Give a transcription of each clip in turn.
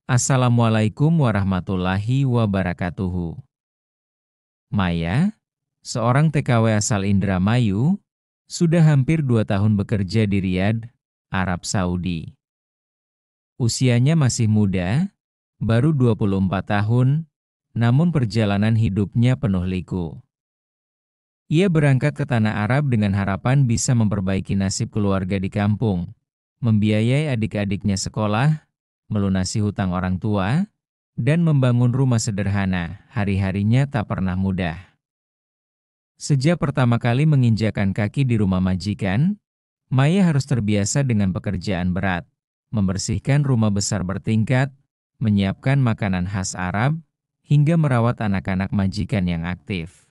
Assalamualaikum warahmatullahi wabarakatuh. Maya, seorang TKW asal Indramayu, sudah hampir 2 tahun bekerja di Riyadh, Arab Saudi. Usianya masih muda, baru 24 tahun, namun perjalanan hidupnya penuh liku. Ia berangkat ke tanah Arab dengan harapan bisa memperbaiki nasib keluarga di kampung, membiayai adik-adiknya sekolah, melunasi hutang orang tua, dan membangun rumah sederhana. Hari-harinya tak pernah mudah. Sejak pertama kali menginjakan kaki di rumah majikan, Maya harus terbiasa dengan pekerjaan berat, membersihkan rumah besar bertingkat, menyiapkan makanan khas Arab, hingga merawat anak-anak majikan yang aktif.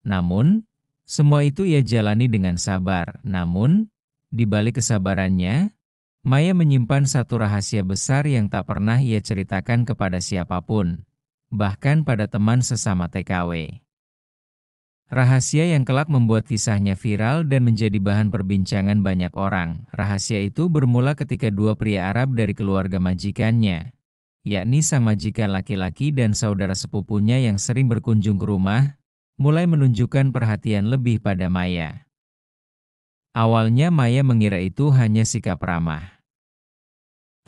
Namun, semua itu ia jalani dengan sabar. Namun, di balik kesabarannya, Maya menyimpan satu rahasia besar yang tak pernah ia ceritakan kepada siapapun, bahkan pada teman sesama TKW. Rahasia yang kelak membuat kisahnya viral dan menjadi bahan perbincangan banyak orang. Rahasia itu bermula ketika dua pria Arab dari keluarga majikannya, yakni sang majikan laki-laki dan saudara sepupunya yang sering berkunjung ke rumah, mulai menunjukkan perhatian lebih pada Maya. Awalnya Maya mengira itu hanya sikap ramah.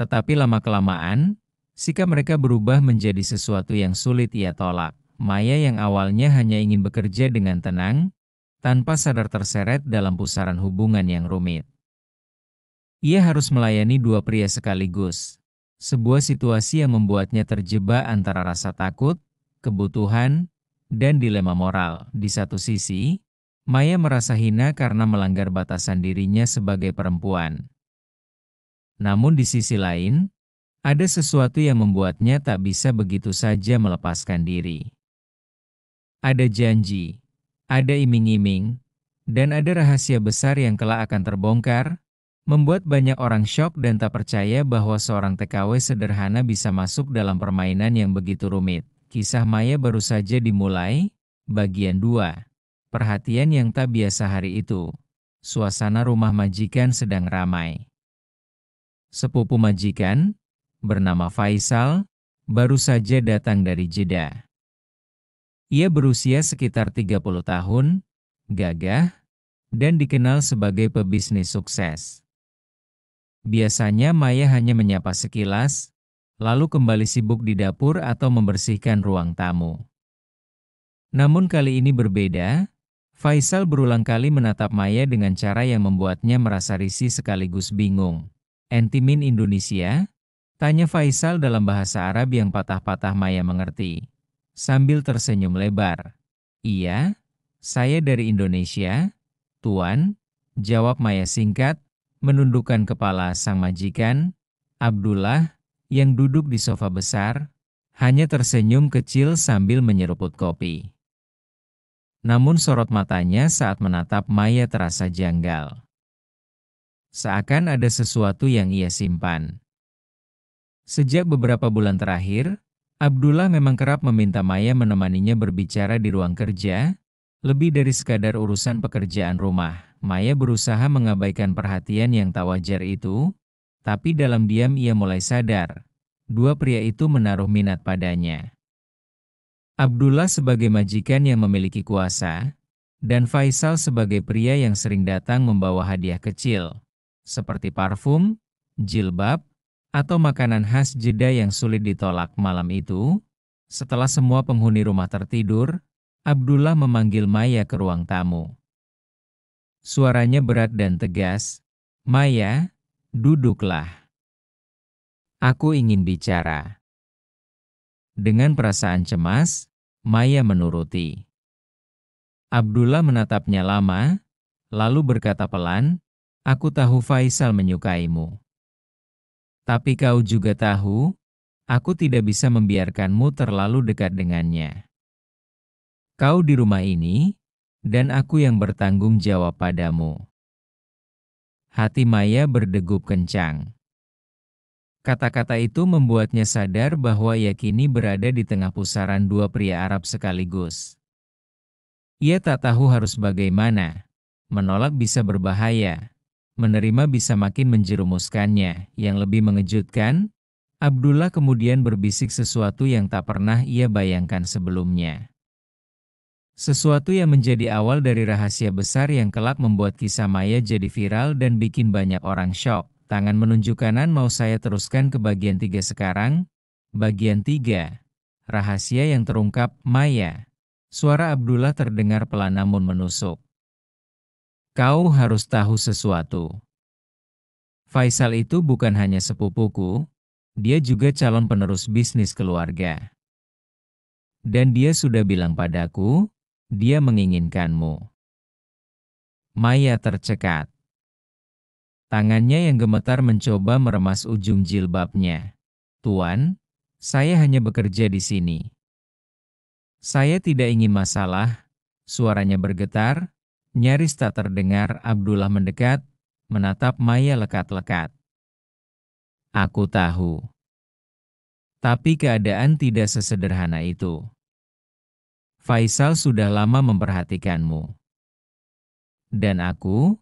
Tetapi lama-kelamaan, sikap mereka berubah menjadi sesuatu yang sulit ia tolak. Maya yang awalnya hanya ingin bekerja dengan tenang, tanpa sadar terseret dalam pusaran hubungan yang rumit. Ia harus melayani dua pria sekaligus. Sebuah situasi yang membuatnya terjebak antara rasa takut, kebutuhan, dan dilema moral. Di satu sisi, Maya merasa hina karena melanggar batasan dirinya sebagai perempuan. Namun di sisi lain, ada sesuatu yang membuatnya tak bisa begitu saja melepaskan diri. Ada janji, ada iming-iming, dan ada rahasia besar yang kelak akan terbongkar, membuat banyak orang syok dan tak percaya bahwa seorang TKW sederhana bisa masuk dalam permainan yang begitu rumit. Kisah Maya baru saja dimulai, bagian 2. Perhatian yang tak biasa hari itu. Suasana rumah majikan sedang ramai. Sepupu majikan, bernama Faisal, baru saja datang dari Jeddah. Ia berusia sekitar 30 tahun, gagah, dan dikenal sebagai pebisnis sukses. Biasanya Maya hanya menyapa sekilas, lalu kembali sibuk di dapur atau membersihkan ruang tamu. Namun kali ini berbeda, Faisal berulang kali menatap Maya dengan cara yang membuatnya merasa risih sekaligus bingung. "Entimin Indonesia?" tanya Faisal dalam bahasa Arab yang patah-patah Maya mengerti. Sambil tersenyum lebar. "Iya, saya dari Indonesia, Tuan," jawab Maya singkat, menundukkan kepala sang majikan, Abdullah, yang duduk di sofa besar, hanya tersenyum kecil sambil menyeruput kopi. Namun sorot matanya saat menatap Maya terasa janggal. Seakan ada sesuatu yang ia simpan. Sejak beberapa bulan terakhir, Abdullah memang kerap meminta Maya menemaninya berbicara di ruang kerja, lebih dari sekadar urusan pekerjaan rumah. Maya berusaha mengabaikan perhatian yang tak wajar itu, tapi dalam diam ia mulai sadar, dua pria itu menaruh minat padanya. Abdullah sebagai majikan yang memiliki kuasa, dan Faisal sebagai pria yang sering datang membawa hadiah kecil, seperti parfum, jilbab, atau makanan khas Jeddah yang sulit ditolak. Malam itu, setelah semua penghuni rumah tertidur, Abdullah memanggil Maya ke ruang tamu. Suaranya berat dan tegas, "Maya, duduklah. Aku ingin bicara." Dengan perasaan cemas, Maya menuruti. Abdullah menatapnya lama, lalu berkata pelan, "Aku tahu Faisal menyukaimu. Tapi kau juga tahu, aku tidak bisa membiarkanmu terlalu dekat dengannya. Kau di rumah ini, dan aku yang bertanggung jawab padamu." Hati Maya berdegup kencang. Kata-kata itu membuatnya sadar bahwa ia kini berada di tengah pusaran dua pria Arab sekaligus. Ia tak tahu harus bagaimana. Menolak bisa berbahaya. Menerima bisa makin menjerumuskannya. Yang lebih mengejutkan, Abdullah kemudian berbisik sesuatu yang tak pernah ia bayangkan sebelumnya. Sesuatu yang menjadi awal dari rahasia besar yang kelak membuat kisah Maya jadi viral dan bikin banyak orang syok. Tangan menunjuk kanan, mau saya teruskan ke bagian 3 sekarang? Bagian 3. Rahasia yang terungkap, Maya. Suara Abdullah terdengar pelan namun menusuk. Kau harus tahu sesuatu. Faisal itu bukan hanya sepupuku, dia juga calon penerus bisnis keluarga. Dan dia sudah bilang padaku, dia menginginkanmu. Maya tercekat. Tangannya yang gemetar mencoba meremas ujung jilbabnya. Tuan, saya hanya bekerja di sini. Saya tidak ingin masalah. Suaranya bergetar, nyaris tak terdengar. Abdullah mendekat, menatap Maya lekat-lekat. Aku tahu. Tapi keadaan tidak sesederhana itu. Faisal sudah lama memperhatikanmu. Dan aku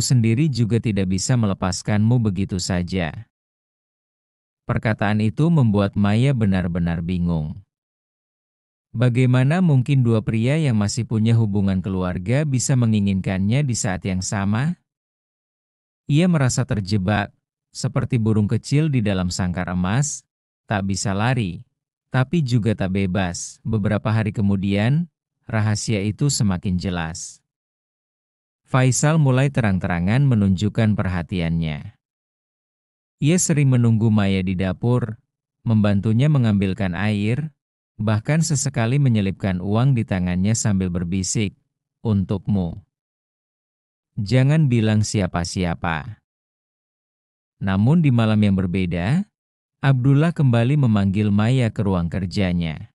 sendiri juga tidak bisa melepaskanmu begitu saja. Perkataan itu membuat Maya benar-benar bingung. Bagaimana mungkin dua pria yang masih punya hubungan keluarga bisa menginginkannya di saat yang sama? Ia merasa terjebak, seperti burung kecil di dalam sangkar emas, tak bisa lari, tapi juga tak bebas. Beberapa hari kemudian, rahasia itu semakin jelas. Faisal mulai terang-terangan menunjukkan perhatiannya. Ia sering menunggu Maya di dapur, membantunya mengambilkan air, bahkan sesekali menyelipkan uang di tangannya sambil berbisik, "Untukmu. Jangan bilang siapa-siapa." Namun di malam yang berbeda, Abdullah kembali memanggil Maya ke ruang kerjanya.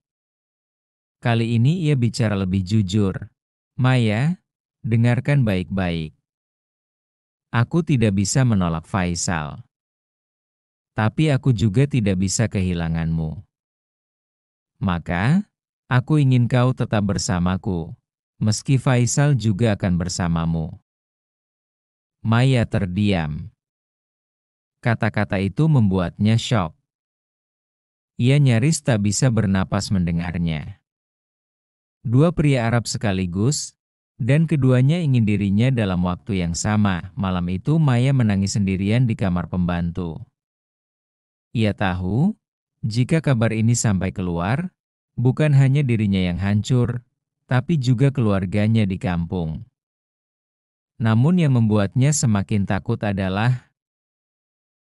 Kali ini ia bicara lebih jujur. Maya, dengarkan baik-baik. Aku tidak bisa menolak Faisal. Tapi aku juga tidak bisa kehilanganmu. Maka, aku ingin kau tetap bersamaku, meski Faisal juga akan bersamamu. Maya terdiam. Kata-kata itu membuatnya syok. Ia nyaris tak bisa bernapas mendengarnya. Dua pria Arab sekaligus, dan keduanya ingin dirinya dalam waktu yang sama. Malam itu Maya menangis sendirian di kamar pembantu. Ia tahu, jika kabar ini sampai keluar, bukan hanya dirinya yang hancur, tapi juga keluarganya di kampung. Namun yang membuatnya semakin takut adalah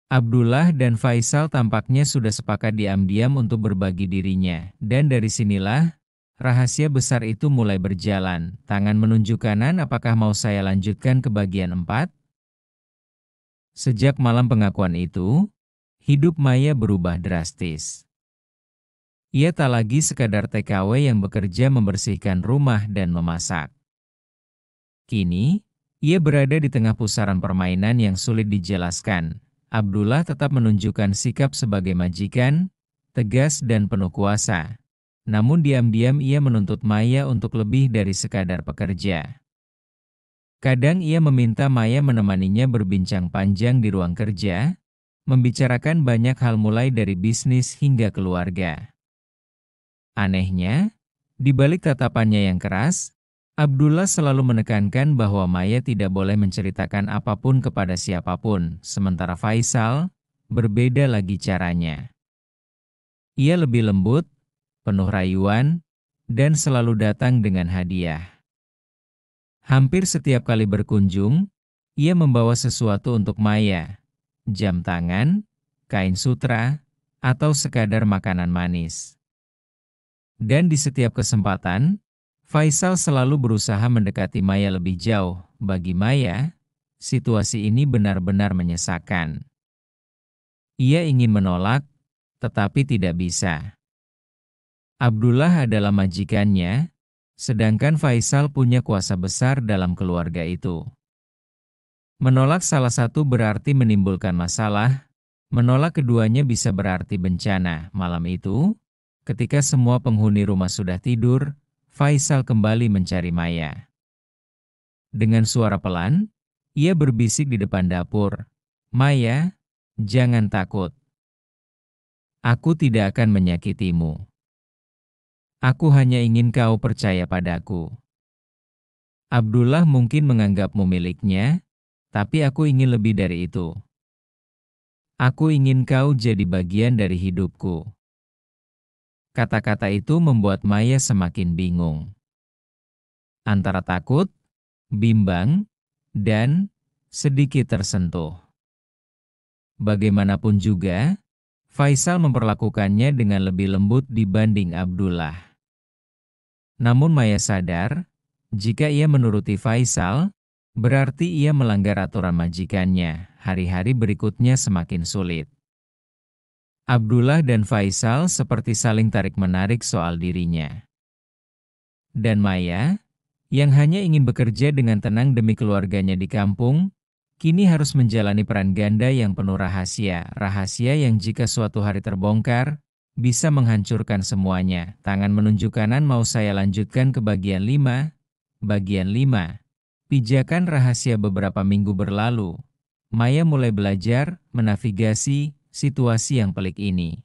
Abdullah dan Faisal tampaknya sudah sepakat diam-diam untuk berbagi dirinya, dan dari sinilah rahasia besar itu mulai berjalan. Tangan menunjuk kanan, apakah mau saya lanjutkan ke bagian 4? Sejak malam pengakuan itu, hidup Maya berubah drastis. Ia tak lagi sekadar TKW yang bekerja membersihkan rumah dan memasak. Kini, ia berada di tengah pusaran permainan yang sulit dijelaskan. Abdullah tetap menunjukkan sikap sebagai majikan, tegas dan penuh kuasa. Namun diam-diam ia menuntut Maya untuk lebih dari sekadar pekerja. Kadang ia meminta Maya menemaninya berbincang panjang di ruang kerja, membicarakan banyak hal mulai dari bisnis hingga keluarga. Anehnya, di balik tatapannya yang keras, Abdullah selalu menekankan bahwa Maya tidak boleh menceritakan apapun kepada siapapun, sementara Faisal berbeda lagi caranya. Ia lebih lembut, penuh rayuan, dan selalu datang dengan hadiah. Hampir setiap kali berkunjung, ia membawa sesuatu untuk Maya, jam tangan, kain sutra, atau sekadar makanan manis. Dan di setiap kesempatan, Faisal selalu berusaha mendekati Maya lebih jauh. Bagi Maya, situasi ini benar-benar menyesakan. Ia ingin menolak, tetapi tidak bisa. Abdullah adalah majikannya, sedangkan Faisal punya kuasa besar dalam keluarga itu. Menolak salah satu berarti menimbulkan masalah, menolak keduanya bisa berarti bencana. Malam itu, ketika semua penghuni rumah sudah tidur, Faisal kembali mencari Maya. Dengan suara pelan, ia berbisik di depan dapur, "Maya, jangan takut. Aku tidak akan menyakitimu. Aku hanya ingin kau percaya padaku. Abdullah mungkin menganggapmu miliknya, tapi aku ingin lebih dari itu. Aku ingin kau jadi bagian dari hidupku. Kata-kata itu membuat Maya semakin bingung. Antara takut, bimbang, dan sedikit tersentuh. Bagaimanapun juga, Faisal memperlakukannya dengan lebih lembut dibanding Abdullah. Namun Maya sadar, jika ia menuruti Faisal, berarti ia melanggar aturan majikannya. Hari-hari berikutnya semakin sulit. Abdullah dan Faisal seperti saling tarik-menarik soal dirinya. Dan Maya, yang hanya ingin bekerja dengan tenang demi keluarganya di kampung, kini harus menjalani peran ganda yang penuh rahasia. Rahasia yang jika suatu hari terbongkar, bisa menghancurkan semuanya. Tangan menunjuk kanan mau saya lanjutkan ke bagian 5. Bagian 5. Pijakan rahasia. Beberapa minggu berlalu, Maya mulai belajar menavigasi situasi yang pelik ini.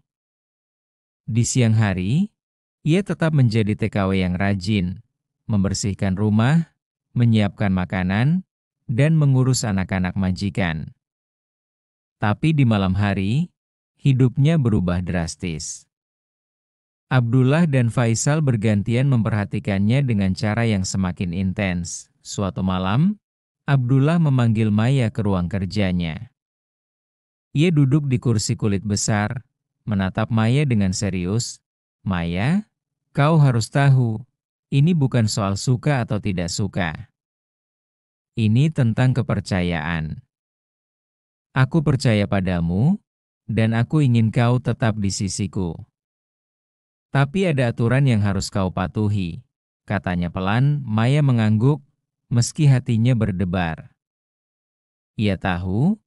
Di siang hari, ia tetap menjadi TKW yang rajin, membersihkan rumah, menyiapkan makanan, dan mengurus anak-anak majikan. Tapi di malam hari, hidupnya berubah drastis. Abdullah dan Faisal bergantian memperhatikannya dengan cara yang semakin intens. Suatu malam, Abdullah memanggil Maya ke ruang kerjanya. Ia duduk di kursi kulit besar, menatap Maya dengan serius. "Maya, kau harus tahu, ini bukan soal suka atau tidak suka. Ini tentang kepercayaan. Aku percaya padamu, dan aku ingin kau tetap di sisiku. Tapi ada aturan yang harus kau patuhi," katanya pelan. Maya mengangguk, meski hatinya berdebar. Ia tahu,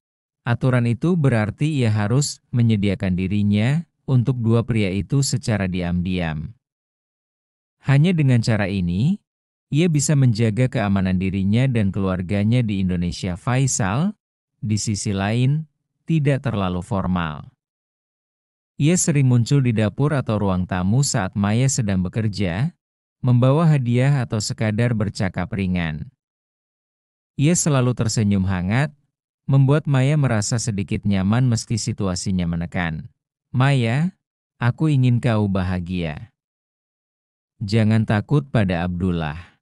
aturan itu berarti ia harus menyediakan dirinya untuk dua pria itu secara diam-diam. Hanya dengan cara ini, ia bisa menjaga keamanan dirinya dan keluarganya di Indonesia. Faisal, di sisi lain, tidak terlalu formal. Ia sering muncul di dapur atau ruang tamu saat Maya sedang bekerja, membawa hadiah atau sekadar bercakap ringan. Ia selalu tersenyum hangat, membuat Maya merasa sedikit nyaman meski situasinya menekan. "Maya, aku ingin kau bahagia. Jangan takut pada Abdullah.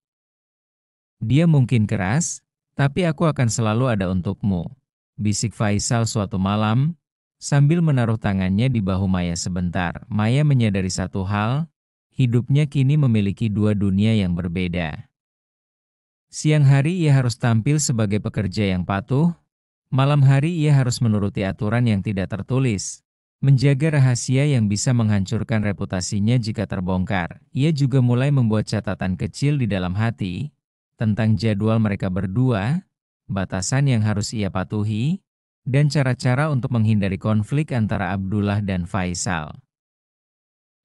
Dia mungkin keras, tapi aku akan selalu ada untukmu," bisik Faisal suatu malam, sambil menaruh tangannya di bahu Maya sebentar. Maya menyadari satu hal, hidupnya kini memiliki dua dunia yang berbeda. Siang hari ia harus tampil sebagai pekerja yang patuh, malam hari ia harus menuruti aturan yang tidak tertulis, menjaga rahasia yang bisa menghancurkan reputasinya jika terbongkar. Ia juga mulai membuat catatan kecil di dalam hati, tentang jadwal mereka berdua, batasan yang harus ia patuhi, dan cara-cara untuk menghindari konflik antara Abdullah dan Faisal.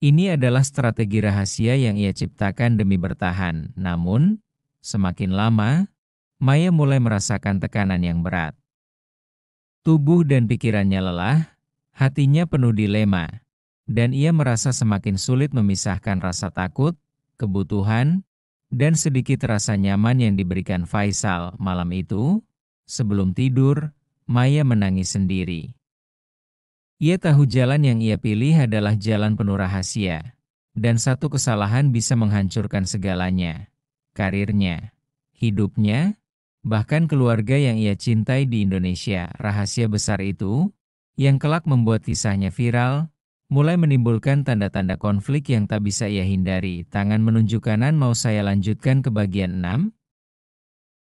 Ini adalah strategi rahasia yang ia ciptakan demi bertahan. Namun, semakin lama, Maya mulai merasakan tekanan yang berat. Tubuh dan pikirannya lelah, hatinya penuh dilema, dan ia merasa semakin sulit memisahkan rasa takut, kebutuhan, dan sedikit rasa nyaman yang diberikan Faisal. Malam itu, sebelum tidur, Maya menangis sendiri. Ia tahu jalan yang ia pilih adalah jalan penuh rahasia, dan satu kesalahan bisa menghancurkan segalanya. Karirnya, hidupnya, bahkan keluarga yang ia cintai di Indonesia. Rahasia besar itu, yang kelak membuat kisahnya viral, mulai menimbulkan tanda-tanda konflik yang tak bisa ia hindari. Tangan menunjuk kanan mau saya lanjutkan ke bagian 6.